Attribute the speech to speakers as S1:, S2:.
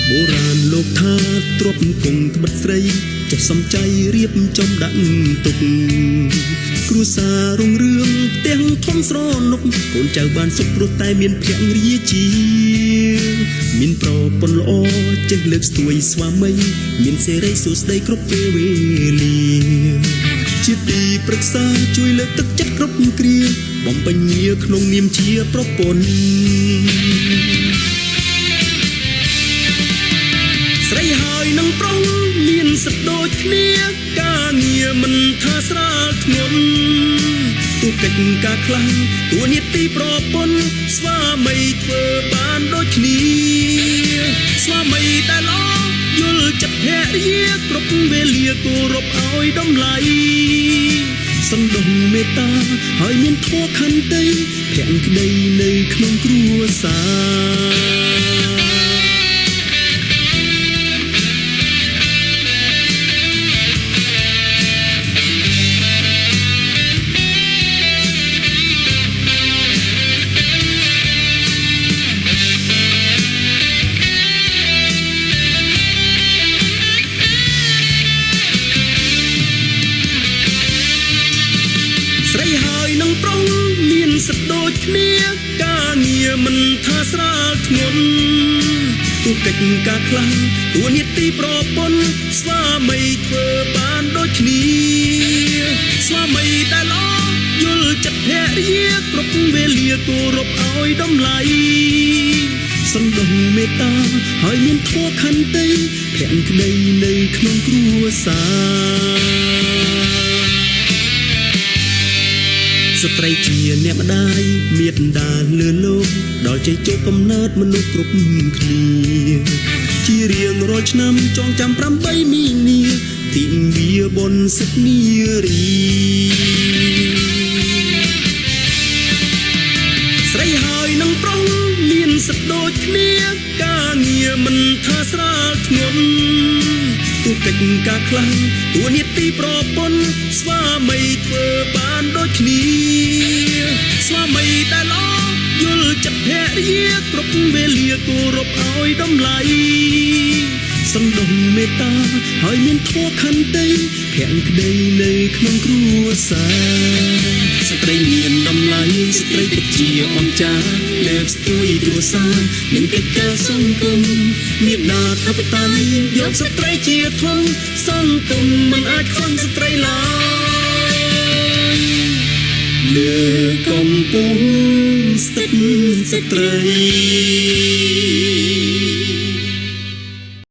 S1: โบราณโลกธาตุទ្រពគង់ត្បិតស្រីចុះសំចៃរៀបចំដាក់ទុកគ្រួសាររុងរឿងផ្ទាំងធំស្រណុកកូនចៅបានសុខព្រោះតែមានភរិយាជាមានប្រពន្ធល្អចេះលើកស្ទួយស្វាមីមានសេរីសួស្តីគ្រប់ពេលវេលាជាទីប្រឹក្សាជួយលើកទឹកចិត្តគ្រប់គ្រាបំពេញងារក្នុងនាមជាប្រពន្ធស្រីហើយនឹងប្រុសមានសិទ្ធិដូចគ្នាការងារមិនថាស្រាលធ្ងន់ទូកិច្ចការខ្លាំងទួនាទីប្រពន្ធស្វាមីធ្វើបានដូចគ្នាស្វាមីដែលល្អយល់ចិត្តភរិយាគ្រប់វេលាគោរពឲ្យតម្លៃសន្តោសមេត្តាហើយមានធម៌ខន្តីភក្តីនៅក្នុងគ្រួសារស្រីហើយនឹងប្រុសមានសិទ្ធិដូចគ្នាការងារមិនថាស្រាលធ្ងន់ទូកិច្ចការខ្លាំងទួនាទីប្រពន្ធស្វាមីធ្វើបានដូចគ្នាស្វាមីដែលល្អយល់ចិត្តភរិយាគ្រប់វេលាគោរពឲ្យតម្លៃសន្តោសមេត្តាហើយមានធម៌ខន្តីភក្តីនៅក្នុងគ្រួសារស្ត្រីជាអ្នកម្ដាយមេត្តាលើលោកដល់ជ័យជោគកំណើតមនុស្សគ្រប់គ្នាជារៀងរាល់ឆ្នាំចងចាំ8មីនាទិវាបុណ្យសិទ្ធិនារីស្រីហើយនឹងប្រុសមានសិទ្ធិដូចគ្នាការងារមិនថាស្រាលធ្ងន់ទូកិច្ចការខ្លាំងទួនាទីប្រពន្ធស្វាមីធ្វើបានដូចគ្នាស្វាមីដែលល្អយល់ចិត្តភរិយាគ្រប់វេលាគោរពឲ្យតម្លៃសន្តោសមេត្តាហើយមានធម៌ខន្តីភក្តីនៅក្នុងគ្រួសារស្ត្រីមានតម្លៃស្ត្រីពិតជាអស្ចារ្យលើកស្ទួយគ្រួសារនិងកិច្ចការសង្គមមេត្តាធិបតេយ្យយកស្ត្រីជាធំសង្គមមិនអាចខ្វះស្ត្រីឡើយលើកំពុងសិទ្ធិស្ត្រី